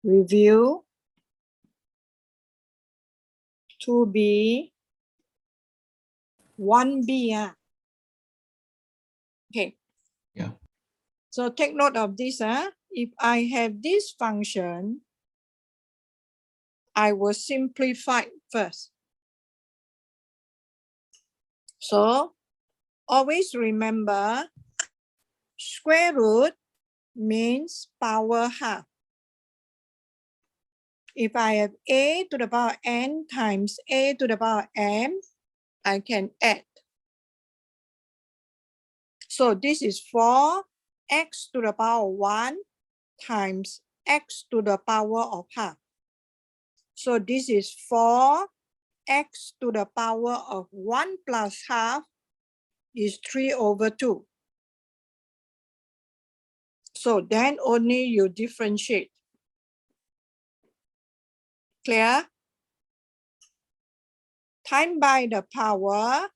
review to be 1b. Okay. Yeah. So take note of this. If I have this function, I will simplify first. So always remember, square root means power half. If I have a to the power n times a to the power m, I can add. So this is 4x to the power 1 times x to the power of half. So this is 4x to the power of 1 plus half is 3/2. So then only you differentiate. Clear? Time by the power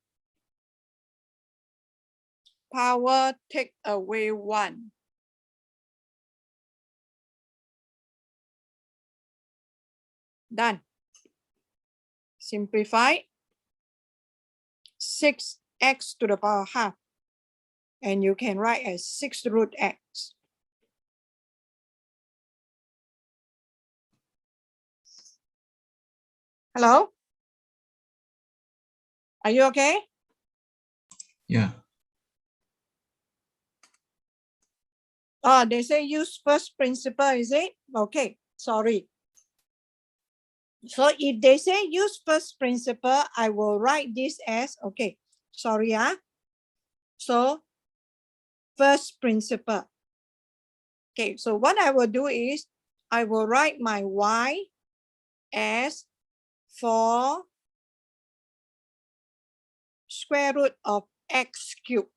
take away 1. Done. Simplify. 6x to the power half. And you can write as 6 root x. Hello? Are you okay? Yeah. Oh, they say use first principle, is it? Okay, sorry. So if they say use first principle, I will write this as, okay, sorry. So first principle. Okay, so what I will do is, I will write my y as 4 square root of x cubed.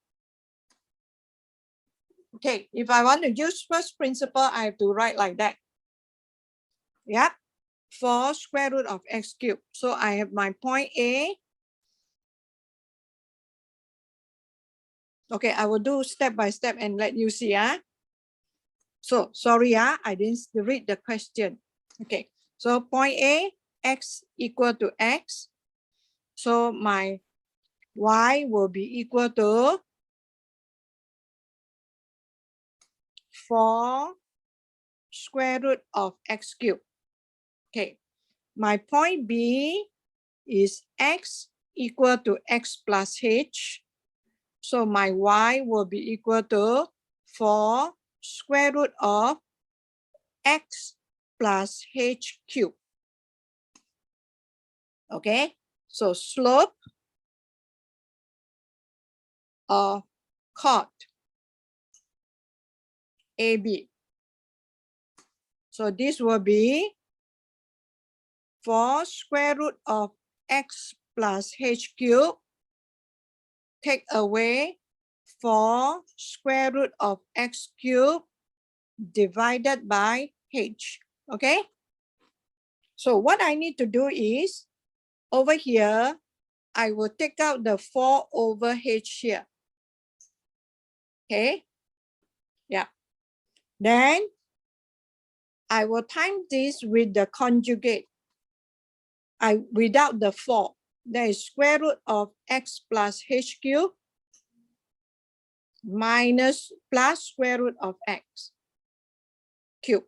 Okay, if I want to use first principle, I have to write like that. Yep, 4 square root of x cubed. So I have my point A. Okay, I will do step by step and let you see. So sorry, I didn't read the question. Okay, so point A, x equal to x. So my y will be equal to 4 square root of x cubed. Okay, my point B is x equal to x plus h. So my y will be equal to 4 square root of x plus h cubed. Okay, so slope of chord AB. So this will be 4 square root of x plus h cubed. Take away 4 square root of x cubed divided by h. Okay? So what I need to do is, over here, I will take out the 4 over h here. Okay? Yeah. Then I will time this with the conjugate. Without the 4, that is square root of x plus h cubed minus plus square root of x cubed.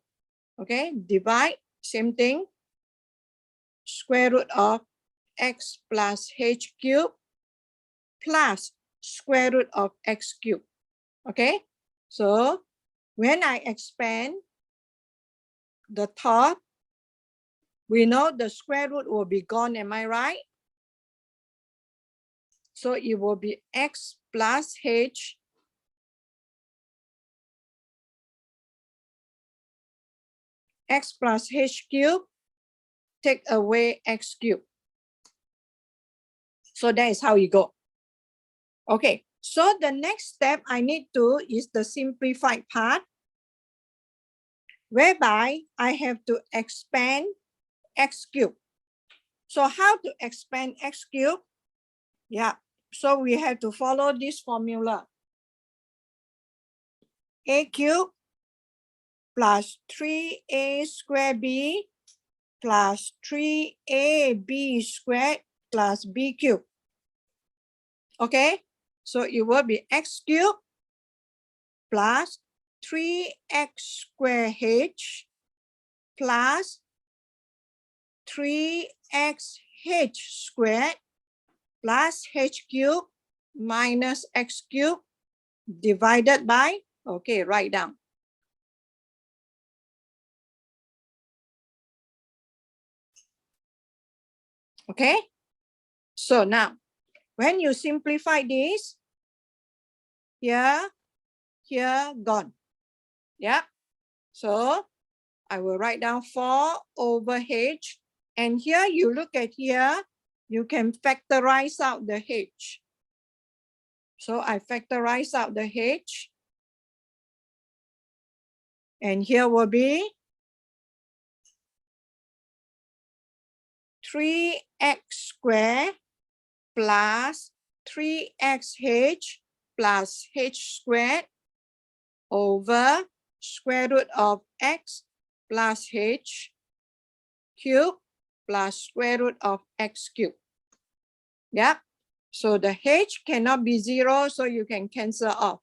Okay, divide, same thing, square root of x plus h cubed plus square root of x cubed. Okay, so when I expand the top, we know the square root will be gone, am I right? So it will be x plus h x plus h cubed, take away x cubed. So that is how you go. Okay, so the next step I need to is the simplified part, whereby I have to expand x cubed. So how to expand x cubed? Yeah, so we have to follow this formula. A cubed plus 3a square b plus 3ab squared plus b cubed. Okay, so it will be x cubed plus 3x square h plus 3xh squared plus h cubed minus x cubed divided by, okay, write down. Okay, so now when you simplify this, here, gone. Yeah, so I will write down 4 over h, and here you look at here, you can factorize out the h. So I factorize out the h, and here will be 3x squared plus 3xh plus h squared over square root of x plus h cubed plus square root of x cubed. Yeah, so the h cannot be 0, so you can cancel off.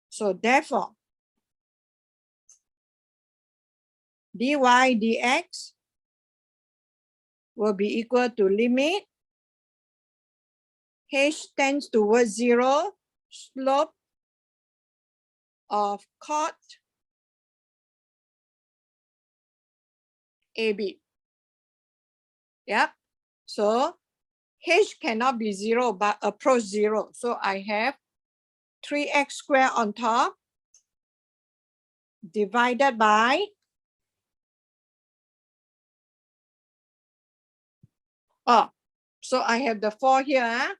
So therefore, dy dx will be equal to limit h tends towards 0, slope of cot AB. Yeah, so h cannot be 0 but approach 0. So I have 3x squared on top divided by so I have the 4 here.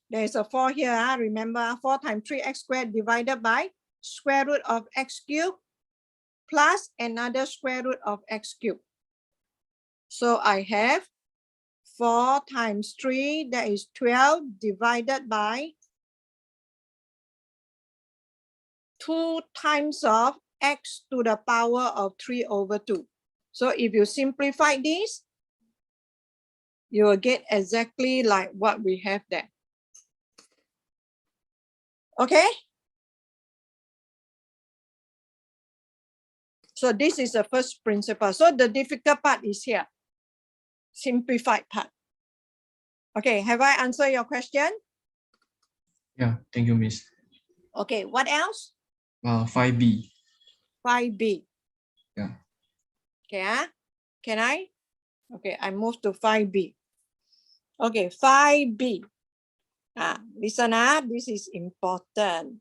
There's a 4 here. Remember, 4 times 3x squared divided by square root of x cubed plus another square root of x cubed. So I have 4 times 3, that is 12 divided by 2 times of x to the power of 3 over 2. So if you simplify this, you will get exactly like what we have there. Okay? So this is the first principle. So the difficult part is here. Simplified part. Okay, have I answered your question? Yeah, thank you, Miss. Okay, what else? 5B. 5B. Yeah. Okay, can I? Okay, I move to 5B. Okay, 5B. Listen, this is important.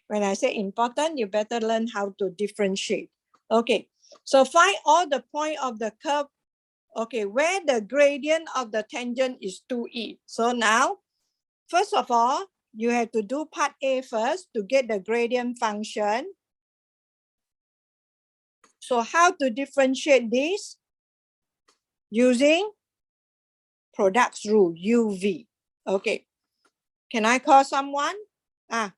When I say important, you better learn how to differentiate. Okay, so find all the point of the curve. Okay, where the gradient of the tangent is 2e. So now, first of all, you have to do part A first to get the gradient function. So how to differentiate this? Using products rule, UV. Okay, can I call someone?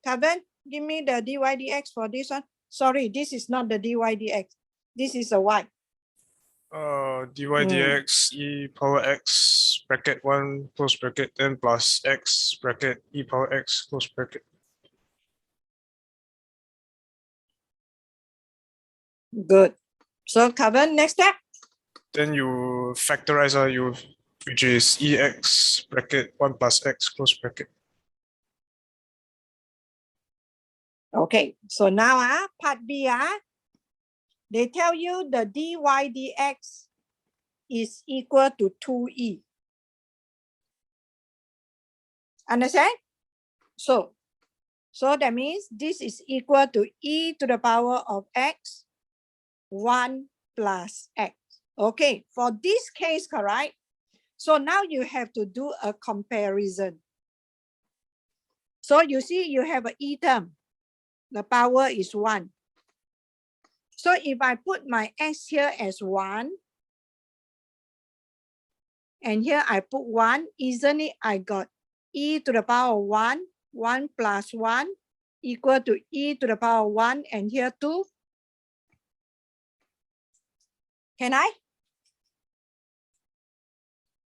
Kevin, give me the dy dx for this one. Sorry, this is not the dy dx. This is a y. Dy dx e power x bracket 1 close bracket then plus x bracket e power x close bracket. Good. So Kevin, next step. Then you factorize which is ex bracket 1 plus x close bracket. Okay, so now part B, they tell you the dy dx is equal to 2e. Understand? So that means this is equal to e to the power of x 1 plus x. Okay, for this case, correct? So now you have to do a comparison. So you see you have an e term. The power is 1. So if I put my x here as 1, and here I put 1, isn't it I got e to the power of 1, 1 plus 1 equal to e to the power 1 and here 2? Can I?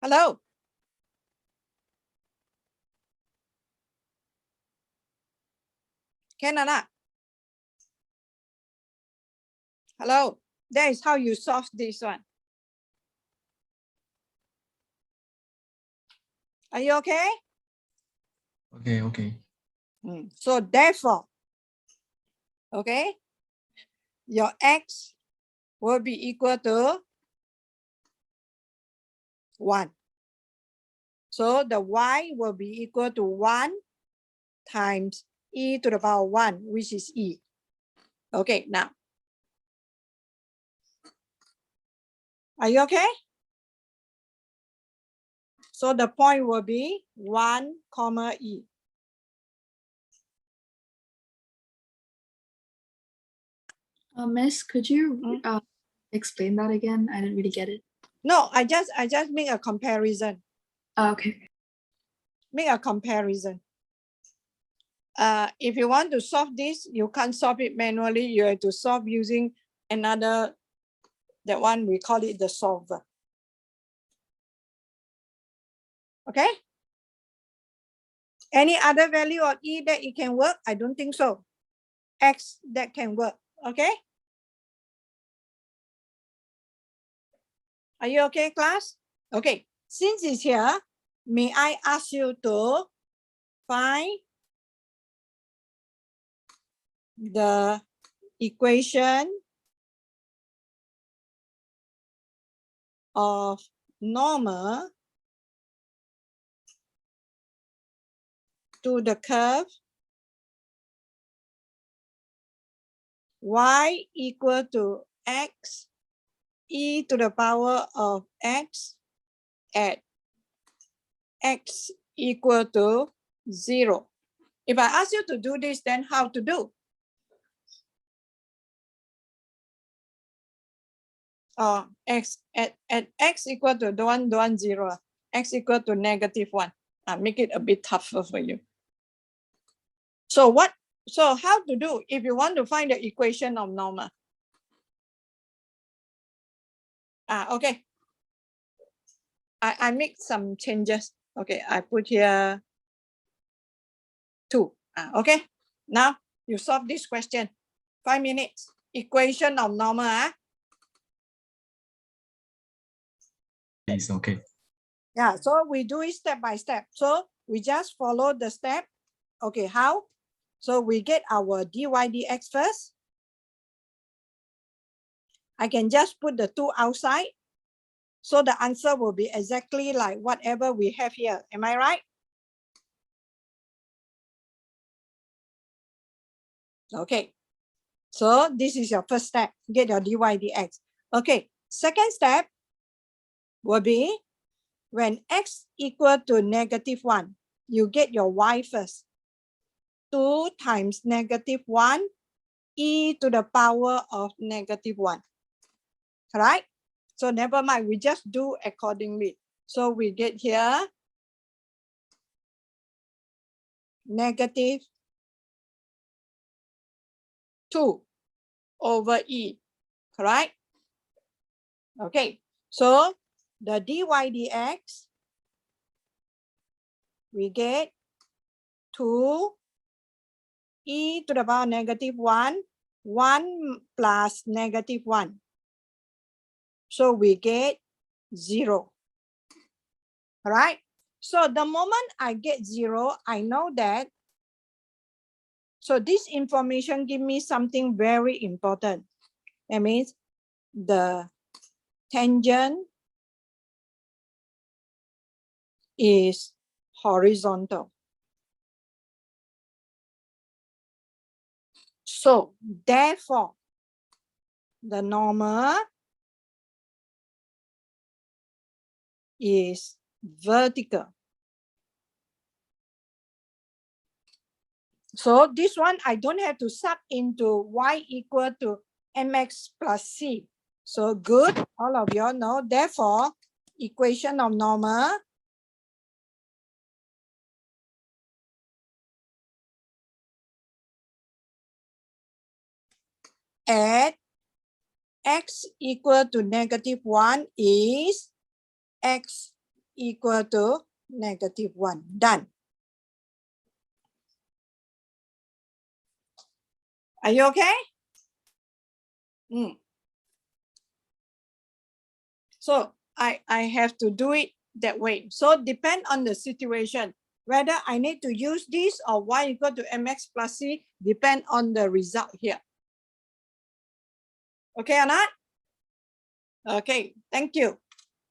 Hello? Can or not? Hello? That is how you solve this one. Are you okay? Okay, okay. So therefore, okay, your x will be equal to 1. So the y will be equal to 1 times e to the power 1, which is e. Okay, now. Are you okay? So the point will be 1, comma e. Miss, could you explain that again? I didn't really get it. No, I just make a comparison. Oh, okay. Make a comparison. If you want to solve this, you can't solve it manually. You have to solve using another, that one we call it the solver. Okay? Any other value of e that it can work? I don't think so. X that can work. Okay? Are you okay, class? Okay. Since it's here, may I ask you to find the equation of normal to the curve y equal to x e to the power of x at x equal to 0. If I ask you to do this, then how to do? X at x equal to don't want 0, x equal to -1. Make it a bit tougher for you. So how to do if you want to find the equation of normal? Okay. I make some changes. Okay, I put here 2. Okay, now you solve this question. 5 minutes. Equation of normal. It's okay. Yeah, so we do it step by step. So we just follow the step. Okay, how? So we get our dy dx first. I can just put the 2 outside. So the answer will be exactly like whatever we have here. Am I right? Okay. So this is your first step. Get your dy dx. Okay. Second step will be when x equal to -1, you get your y first. 2 times -1 e to the power of -1. Right? So never mind, we just do accordingly. So we get here -2 over e, correct? Okay, so the dy dx, we get 2 e to the power -1, 1 plus -1. So we get 0. All right. So the moment I get 0, I know that. So this information give me something very important. That means the tangent is horizontal. So therefore, the normal is vertical. So this one, I don't have to sub into y equal to mx plus c. So good, all of you know. Therefore, equation of normal at x equal to -1 is x equal to -1. Done. Are you okay? So I have to do it that way. So depend on the situation, whether I need to use this or y equal to mx plus c, depend on the result here. Okay or not? Okay, thank you.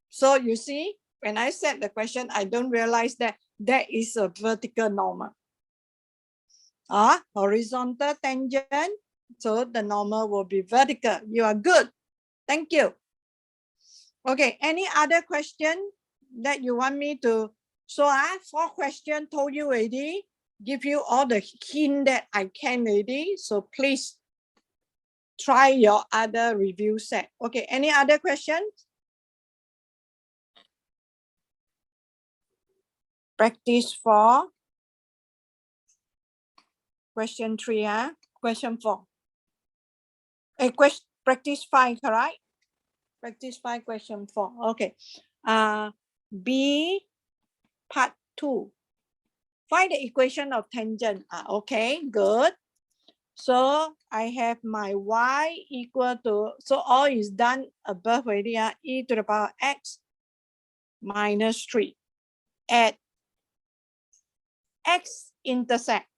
So you see, when I said the question, I don't realize that that is a vertical normal. Horizontal tangent, so the normal will be vertical. You are good. Thank you. Okay, any other question that you want me to? So I have 4 questions, told you already, give you all the hint that I can already. So please try your other review set. Okay, any other questions? Practice 4. Question 3, question 4. Practice 5, correct? Practice 5, question 4. Okay. B, part 2. Find the equation of tangent. Okay, good. So I have my y equal to, so all is done above already, e to the power x minus 3 at x-intercept.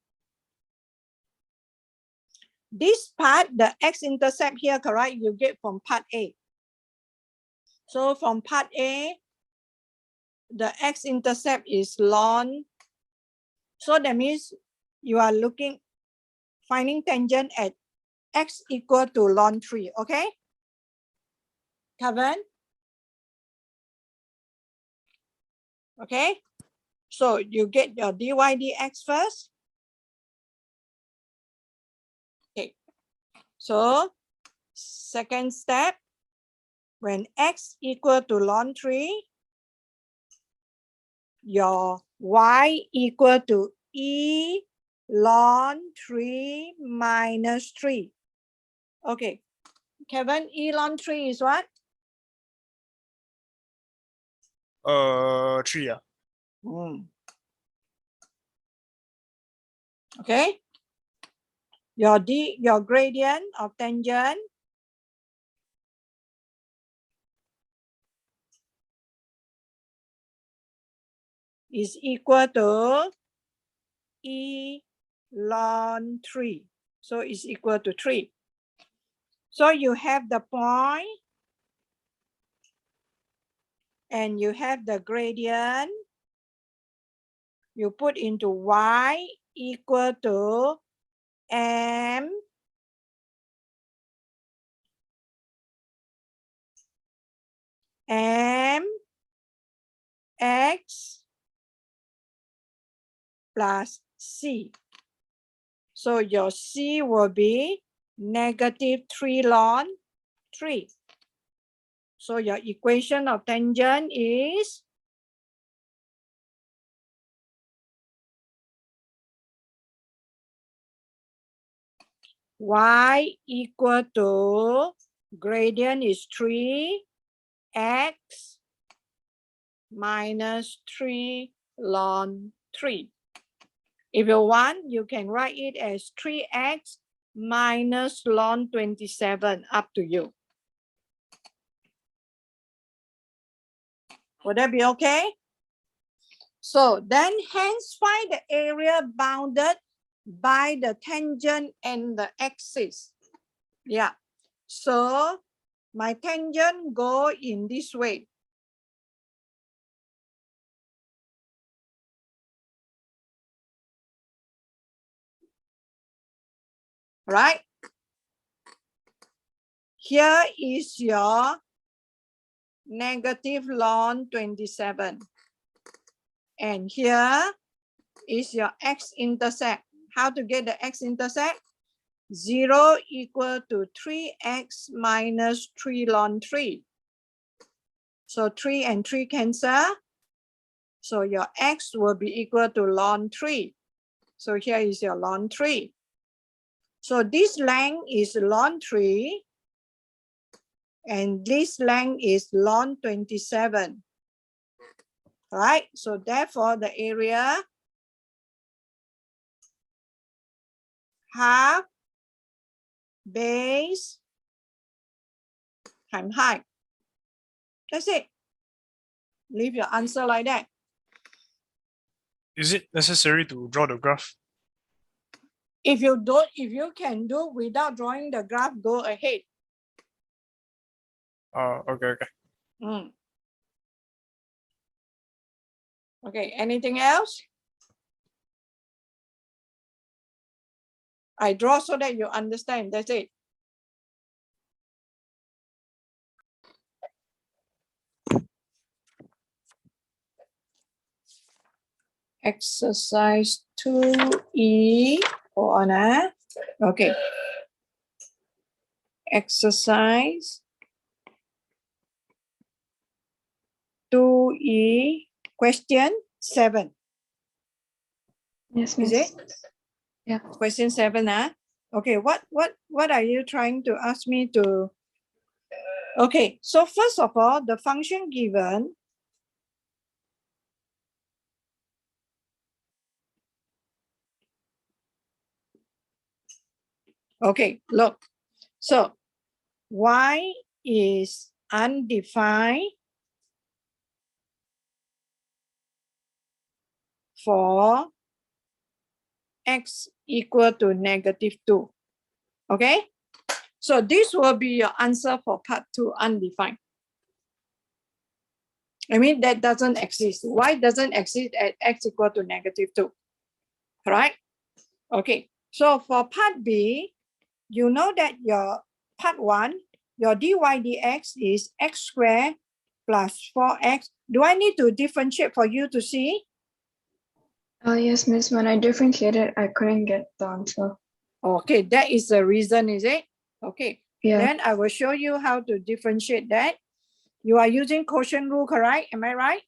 This part, the x-intercept here, correct, you get from part A. So from part A, the x-intercept is ln. So that means you are finding tangent at x equal to ln 3, okay? Kevin? Okay, so you get your dy dx first. Okay, so second step, when x equal to ln 3, your y equal to e ln 3 minus 3. Okay, Kevin, e ln 3 is what? 3. Okay, your gradient of tangent is equal to e ln 3. So it's equal to 3. So you have the point and you have the gradient. You put into y equal to m x plus c. So your c will be -3 ln 3. So your equation of tangent is y equal to gradient is 3 x minus 3 ln 3. If you want, you can write it as 3x minus ln 27, up to you. Would that be okay? So then hence find the area bounded by the tangent and the axis. Yeah. So my tangent go in this way. Right? Here is your negative ln 27. And here is your x-intercept. How to get the x-intercept? 0 equal to 3x minus 3 ln 3. So 3 and 3 cancel. So your x will be equal to ln 3. So here is your ln 3. So this length is ln 3 and this length is ln 27. Right? So therefore the area half base times height. That's it. Leave your answer like that. Is it necessary to draw the graph? If you can do without drawing the graph, go ahead. Okay. Mm. Okay, anything else? I draw so that you understand. That's it. Exercise 2E. Hold on. Okay. Exercise 2E, question 7. Yes, Is Miss. it? Yeah. Question 7, Okay, what are you trying to ask me to? Okay, so first of all, the function given. Okay, look. So y is undefined for x equal to -2. Okay, so this will be your answer for part 2, undefined. I mean, that doesn't exist. Y doesn't exist at x equal to -2. Right? Okay, so for part B, you know that your part 1, your dy dx is x squared plus 4x. Do I need to differentiate for you to see? Yes, Miss. When I differentiated, I couldn't get the answer. Okay, that is the reason, is it? Okay, Yeah. then I will show you how to differentiate that. You are using quotient rule, correct? Am I right?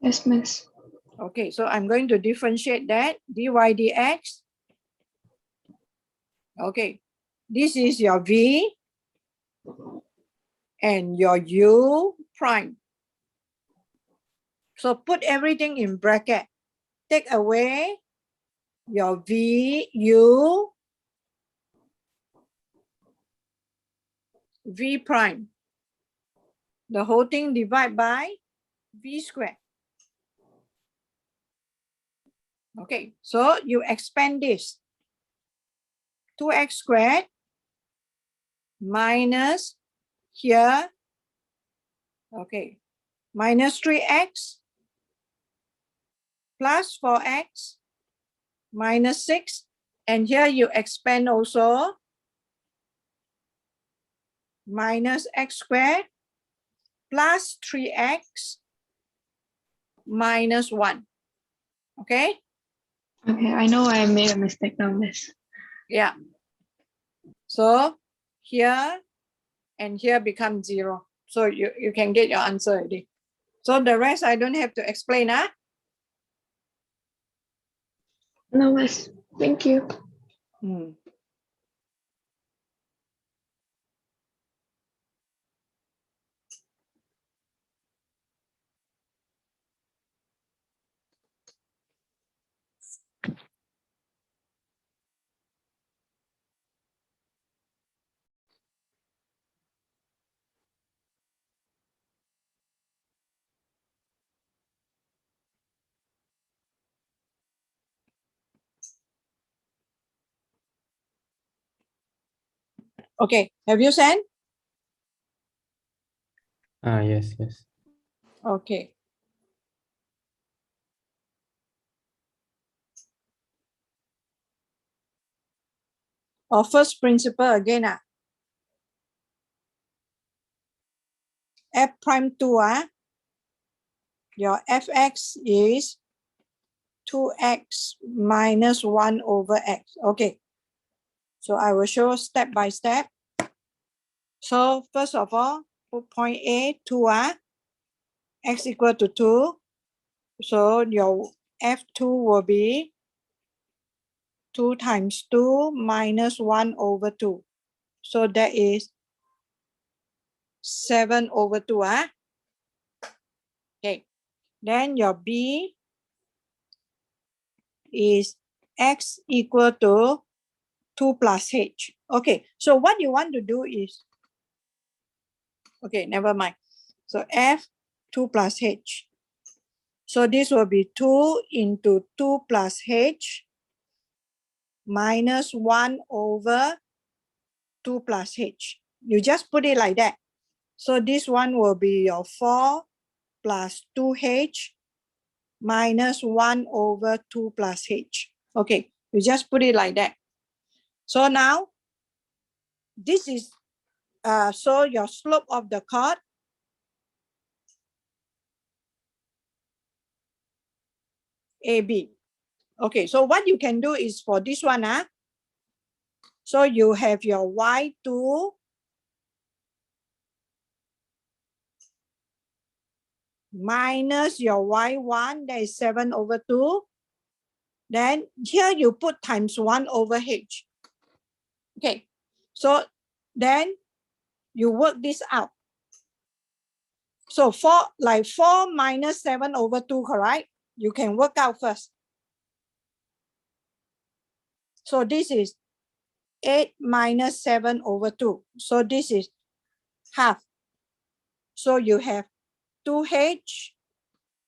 Yes, Miss. Okay, so I'm going to differentiate that, dy dx. Okay, this is your v and your u prime. So put everything in bracket. Take away your v, u, v prime. The whole thing divide by v squared. Okay, so you expand this. 2x squared minus here, okay, minus 3x plus 4x minus 6. And here you expand also minus x squared plus 3x minus 1. Okay? Okay, I know I made a mistake now, Miss. Yeah. So here and here become 0. So you can get your answer already. So the rest I don't have to explain, huh? No, Miss. Thank you. Okay, have you sent? Yes. Okay. Or first principle again, f prime 2, your fx is 2x minus 1 over x. Okay, so I will show step by step. So first of all, put point A, 2, x equal to 2. So your f2 will be 2 times 2 minus 1 over 2. So that is 7 over 2. Okay. Then your B is x equal to 2 plus h. Okay. So what you want to do is, okay, never mind. So F 2 plus h. So this will be 2 into 2 plus h minus 1 over 2 plus h. You just put it like that. So this one will be your 4 plus 2h minus 1 over 2 plus h. Okay, you just put it like that. So now, this is, so your slope of the chord AB. Okay, so what you can do is for this one, so you have your y2 minus your y1, that is 7 over 2. Then here you put times 1 over h. Okay, so then you work this out. So 4 minus 7 over 2, correct? You can work out first. So this is 8 minus 7 over 2. So this is half. So you have 2h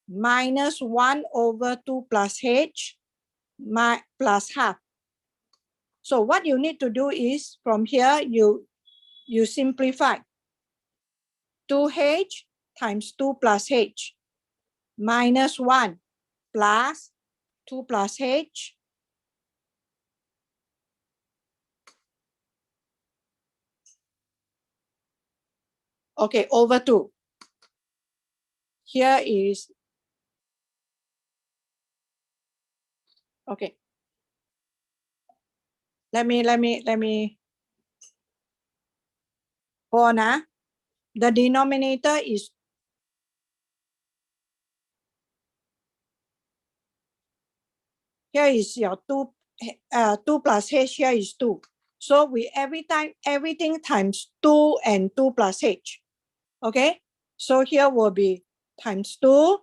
minus 1 over 2 plus h plus half. So what you need to do is from here, you simplify. 2h times 2 plus h minus 1 plus 2 plus h okay, over 2. Here is, okay. Let me go on. The denominator is, here is your 2 plus h, here is 2. So we everything times 2 and 2 plus h. Okay, so here will be times 2.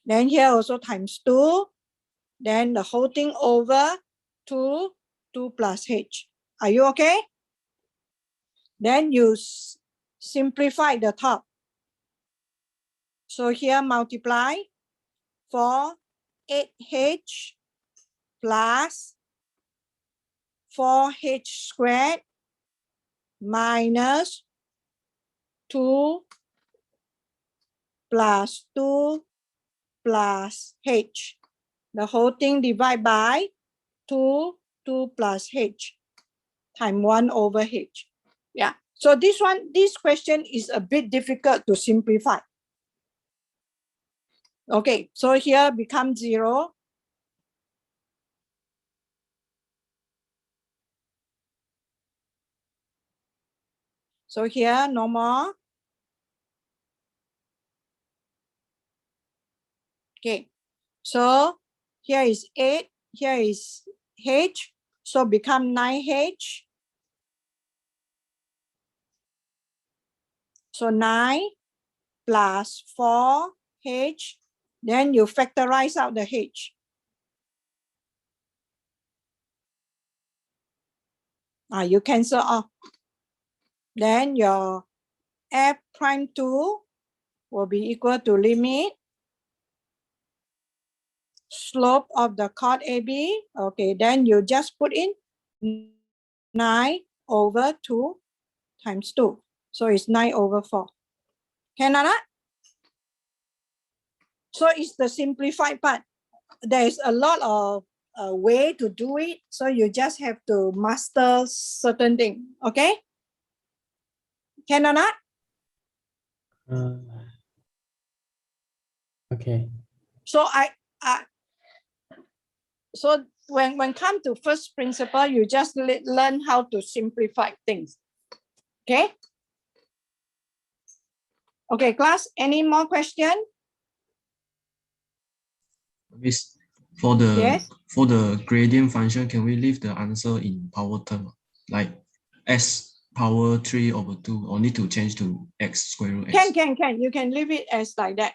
Then here also times 2. Then the whole thing over 2 plus h. Are you okay? Then you simplify the top. So here multiply for 8h plus 4h squared minus 2 plus 2 plus h. The whole thing divide by 2 plus h times 1 over h. Yeah. So this question is a bit difficult to simplify. Okay, so here becomes 0. So here no more. Okay, so here is 8, here is h, so become 9h. So 9 plus 4h, then you factorize out the h. You cancel off. Then your f prime 2 will be equal to limit slope of the chord AB. Okay, then you just put in 9 over 2 times 2. So it's 9 over 4. Can I? So it's the simplified part. There's a lot of way to do it. So you just have to master certain thing. Okay? Can I? Okay. So so when come to first principle, you just learn how to simplify things. Okay? Okay, class, any more question? Miss, For the Yes. for the gradient function, can we leave the answer in power term? Like s power 3/2, or need to change to x square root x? Can. You can leave it as like that.